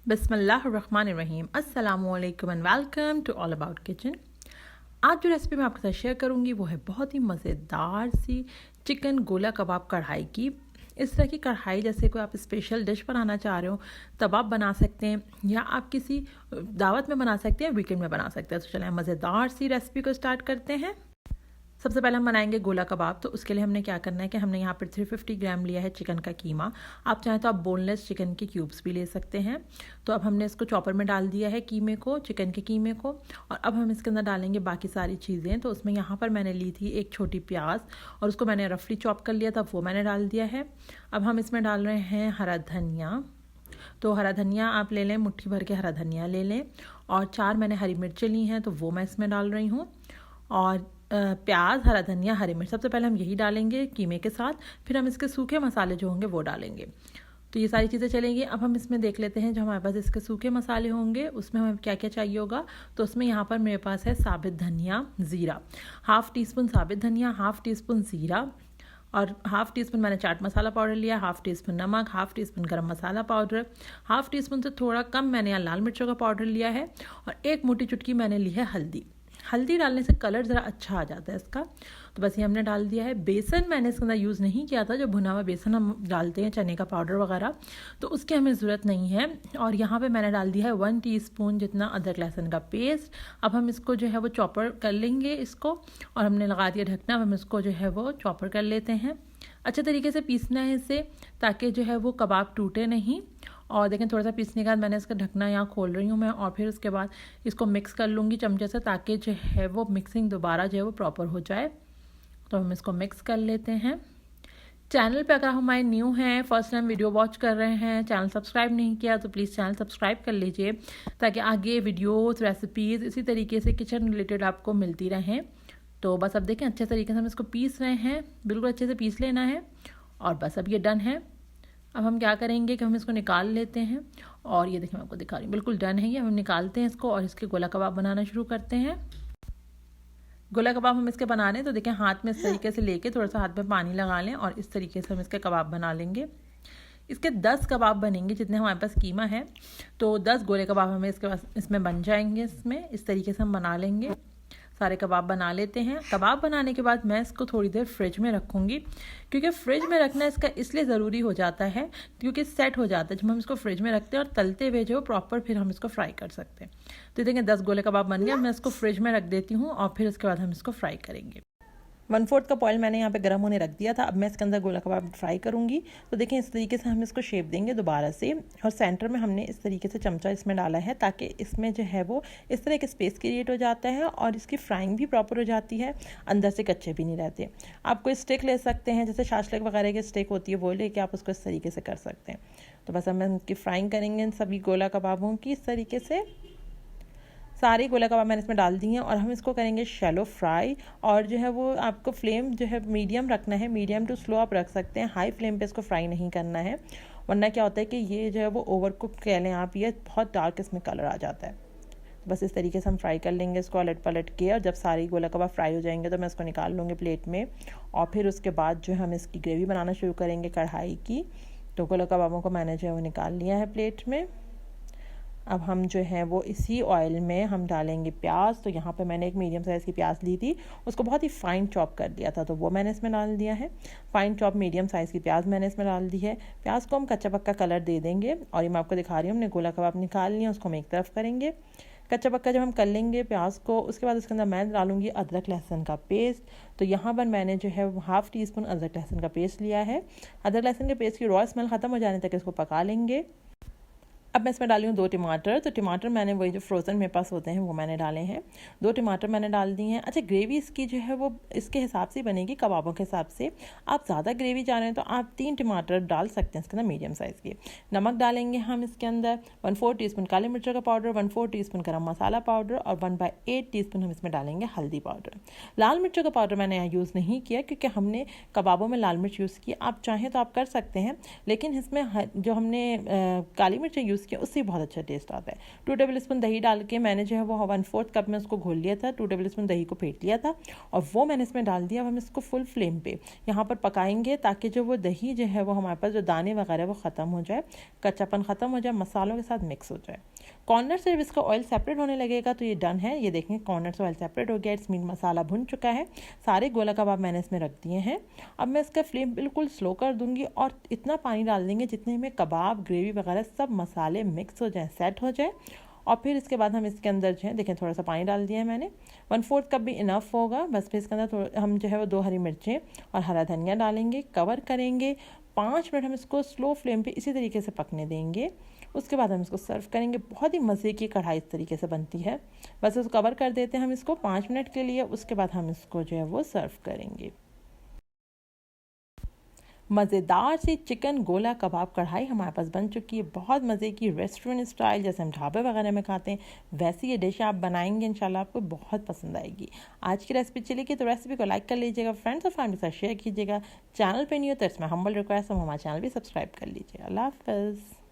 बिस्मिल्लाहिर्रहमानिर्रहीम। अस्सलामुअलैकुम and welcome to all about kitchen. आज जो रेसिपी मैं आपके साथ शेयर करूंगी वो है बहुत ही मज़ेदार सी चिकन गोला कबाब कढ़ाई की। इस तरह की कढ़ाई जैसे कोई आप स्पेशल डिश बनाना चाह रहे हो तब आप बना सकते हैं, या आप किसी दावत में बना सकते हैं, वीकेंड में बना सकते हैं। तो चलें मज़ेदार सी रेसिपी को स्टार्ट करते हैं। सबसे पहले हम बनाएंगे गोला कबाब। तो उसके लिए हमने क्या करना है कि हमने यहाँ पर 350 ग्राम लिया है चिकन का कीमा। आप चाहें तो आप बोनलेस चिकन के क्यूब्स भी ले सकते हैं। तो अब हमने इसको चॉपर में डाल दिया है कीमे को, चिकन के कीमे को, और अब हम इसके अंदर डालेंगे बाकी सारी चीज़ें। तो उसमें यहाँ पर मैंने ली थी एक छोटी प्याज और उसको मैंने रफली चॉप कर लिया था, वो मैंने डाल दिया है। अब हम इसमें डाल रहे हैं हरा धनिया। तो हरा धनिया आप ले लें, मुट्ठी भर के हरा धनिया ले लें, और 4 मैंने हरी मिर्चें ली हैं तो वो मैं इसमें डाल रही हूँ। और प्याज, हरा धनिया, हरी मिर्च, सबसे पहले हम यही डालेंगे कीमे के साथ, फिर हम इसके सूखे मसाले जो होंगे वो डालेंगे। तो ये सारी चीज़ें चलेंगी। अब हम इसमें देख लेते हैं जो हमारे पास इसके सूखे मसाले होंगे उसमें हमें क्या क्या चाहिए होगा। तो उसमें यहाँ पर मेरे पास है साबित धनिया, ज़ीरा, हाफ़ टी स्पून साबित धनिया, हाफ़ टी स्पून ज़ीरा, और हाफ़ टी स्पून मैंने चाट मसाला पाउडर लिया, हाफ़ टी स्पून नमक, हाफ़ टी स्पून गरम मसाला पाउडर, हाफ़ टी स्पून से थोड़ा कम मैंने यहाँ लाल मिर्चों का पाउडर लिया है, और एक मोटी चुटकी मैंने ली है हल्दी। हल्दी डालने से कलर ज़रा अच्छा आ जाता है इसका। तो बस ये हमने डाल दिया है। बेसन मैंने इसके अंदर यूज़ नहीं किया था, जो भुना हुआ बेसन हम डालते हैं चने का पाउडर वगैरह, तो उसकी हमें ज़रूरत नहीं है। और यहाँ पे मैंने डाल दिया है 1 टीस्पून जितना अदरक लहसुन का पेस्ट। अब हम इसको जो है वो चॉपर कर लेंगे इसको, और हमने लगा दिया ढकना। अब हम इसको जो है वो चॉपर कर लेते हैं। अच्छे तरीके से पीसना है इसे, ताकि जो है वो कबाब टूटे नहीं। और देखें थोड़ा सा पीसने के बाद मैंने इसका ढकना यहाँ खोल रही हूँ मैं, और फिर उसके बाद इसको मिक्स कर लूँगी चमचे से, ताकि जो है वो मिक्सिंग दोबारा जो है वो प्रॉपर हो जाए। तो हम इसको मिक्स कर लेते हैं। चैनल पे अगर हमारे न्यू हैं, फर्स्ट टाइम वीडियो वॉच कर रहे हैं, चैनल सब्सक्राइब नहीं किया तो प्लीज़ चैनल सब्सक्राइब कर लीजिए, ताकि आगे वीडियोज़, रेसिपीज़ इसी तरीके से किचन रिलेटेड आपको मिलती रहें। तो बस अब देखें अच्छे तरीके से हम इसको पीस रहे हैं, बिल्कुल अच्छे से पीस लेना है। और बस अब ये डन है। अब हम क्या करेंगे कि हम इसको निकाल लेते हैं, और ये देखिए मैं आपको दिखा रही हूँ, बिल्कुल डन है ये। हम निकालते हैं इसको और इसके गोला कबाब बनाना शुरू करते हैं। गोला कबाब हम इसके बना रहे हैं तो देखें हाथ में इस तरीके से लेके थोड़ा सा हाथ में पानी लगा लें, और इस तरीके से हम इसके कबाब बना लेंगे। इसके 10 कबाब बनेंगे जितने हमारे पास कीमा है। तो 10 गोले कबाब हमें इसके पास इसमें बन जाएंगे। इसमें इस तरीके से हम बना लेंगे, सारे कबाब बना लेते हैं। कबाब बनाने के बाद मैं इसको थोड़ी देर फ्रिज में रखूँगी, क्योंकि फ्रिज में रखना इसका इसलिए ज़रूरी हो जाता है क्योंकि सेट हो जाता है जब हम इसको फ्रिज में रखते हैं, और तलते हुए जो प्रॉपर फिर हम इसको फ्राई कर सकते हैं। तो देखें 10 गोले कबाब बन गया। मैं इसको फ्रिज में रख देती हूँ, और फिर उसके बाद हम इसको फ्राई करेंगे। 1/4 कप ऑयल मैंने यहाँ पे गर्म होने रख दिया था। अब मैं इसके अंदर गोला कबाब फ्राई करूँगी। तो देखें इस तरीके से हम इसको शेप देंगे दोबारा से, और सेंटर में हमने इस तरीके से चमचा इसमें डाला है, ताकि इसमें जो है वो इस तरह के स्पेस क्रिएट हो जाता है, और इसकी फ्राइंग भी प्रॉपर हो जाती है, अंदर से कच्चे भी नहीं रहते। आप कोई स्टिक ले सकते हैं, जैसे शाशलिक वगैरह की स्टिक होती है, वो लेके आप उसको इस तरीके से कर सकते हैं। तो बस हम इनकी फ्राइंग करेंगे इन सभी गोला कबाबों की इस तरीके से। सारी गोला कबाब मैंने इसमें डाल दी हैं, और हम इसको करेंगे शैलो फ्राई। और जो है वो आपको फ्लेम जो है मीडियम रखना है, मीडियम टू स्लो आप रख सकते हैं, हाई फ्लेम पे इसको फ्राई नहीं करना है, वरना क्या होता है कि ये जो है वो ओवर कुक कह लें आप, ये बहुत डार्क इसमें कलर आ जाता है। बस इस तरीके से हम फ्राई कर लेंगे इसको अलट पलट के, और जब सारी गोला कबाब फ्राई हो जाएंगे तो मैं इसको निकाल लूँगी प्लेट में, और फिर उसके बाद जो हम इसकी ग्रेवी बनाना शुरू करेंगे कढ़ाई की। तो गोला कबाबों को मैंने जो है वो निकाल लिया है प्लेट में। अब हम जो है वो इसी ऑयल में हम डालेंगे प्याज। तो यहाँ पे मैंने एक मीडियम साइज़ की प्याज ली थी, उसको बहुत ही फाइन चॉप कर दिया था, तो वो मैंने इसमें डाल दिया है। फाइन चॉप मीडियम साइज़ की प्याज मैंने इसमें डाल दी है। प्याज को हम कच्चा पक्का कलर दे देंगे, और ये मैं आपको दिखा रही हूँ, हमने गोला कबाब निकाल लिया, उसको हम एक तरफ करेंगे। कच्चा पक्का जब हम कर लेंगे प्याज को, उसके बाद उसके अंदर मैं डालूंगी अदरक लहसुन का पेस्ट। तो यहाँ पर मैंने जो है हाफ़ टी स्पून अदरक लहसुन का पेस्ट लिया है। अदरक लहसुन के पेस्ट की रॉ स्मेल ख़त्म हो जाने तक इसको पका लेंगे। अब मैं इसमें डाली हूँ 2 टमाटर। तो टमाटर मैंने वही जो फ्रोज़न मेरे पास होते हैं वो मैंने डाले हैं। 2 टमाटर मैंने डाल दिए हैं। अच्छा, ग्रेवी इसकी जो है वो इसके हिसाब से बनेगी, कबाबों के हिसाब से। आप ज़्यादा ग्रेवी चाह रहे हैं तो आप 3 टमाटर डाल सकते हैं इसके अंदर मीडियम साइज़ के। नमक डालेंगे हम इसके अंदर 1/4 टीस्पून काली मिर्च का पाउडर, 1/4 टीस्पून गरम मसाला पाउडर, और 1/8 टीस्पून हम इसमें डालेंगे हल्दी पाउडर। लाल मिर्चों का पाउडर मैंने यहाँ यूज़ नहीं किया, क्योंकि हमने कबाबों में लाल मिर्च यूज़ की। आप चाहें तो आप कर सकते हैं, लेकिन इसमें जो हमने काली मिर्च यूज़ यूज़ किया उससे बहुत अच्छा टेस्ट आता है। 2 टेबल स्पून दही डाल के मैंने जो है वो 1/4 कप में उसको घोल लिया था। 2 टेबल स्पून दही को फेंट लिया था और वो मैंने इसमें डाल दिया। अब हम इसको फुल फ्लेम पे यहाँ पर पकाएंगे ताकि जो वो दही जो है वो हमारे पास जो दाने वगैरह वो ख़त्म हो जाए, कच्चापन ख़त्म हो जाए, मसालों के साथ मिक्स हो जाए। कॉर्नर से जब इसका ऑयल सेपरेट होने लगेगा तो ये डन है। ये देखें कॉर्नर से ऑयल सेपरेट हो गया, इट्स मीन मसाला भुन चुका है। सारे गोला कबाब मैंने इसमें रख दिए हैं। अब मैं इसका फ्लेम बिल्कुल स्लो कर दूंगी और इतना पानी डाल देंगे जितने में कबाब ग्रेवी वगैरह सब मसाले मिक्स हो जाए, सेट हो जाए। और फिर इसके बाद हम इसके अंदर जो है देखें थोड़ा सा पानी डाल दिया है मैंने, 1/4 कप भी इनफ होगा बस। फिर इसके अंदर हम जो है वो 2 हरी मिर्चें और हरा धनिया डालेंगे, कवर करेंगे, 5 मिनट हम इसको स्लो फ्लेम पे इसी तरीके से पकने देंगे। उसके बाद हम इसको सर्व करेंगे। बहुत ही मज़े की कढ़ाई इस तरीके से बनती है। बस इसको कवर कर देते हैं हम इसको 5 मिनट के लिए। उसके बाद हम इसको जो है वो सर्व करेंगे। मज़ेदार सी चिकन गोला कबाब कढ़ाई हमारे पास बन चुकी है। बहुत मज़े की रेस्टोरेंट स्टाइल जैसे हम ढाबे वगैरह में खाते हैं वैसी ये डिश आप बनाएंगे, इंशाल्लाह आपको बहुत पसंद आएगी। आज की रेसिपी चली की तो रेसिपी को लाइक कर लीजिएगा, फ्रेंड्स और फैमिली के साथ शेयर कीजिएगा। चैनल पे नहीं हो तो इसमें हम्बल रिक्वेस्ट है हमारा चैनल भी सब्सक्राइब कर लीजिएगा। अल्लाह हाफ़िज़।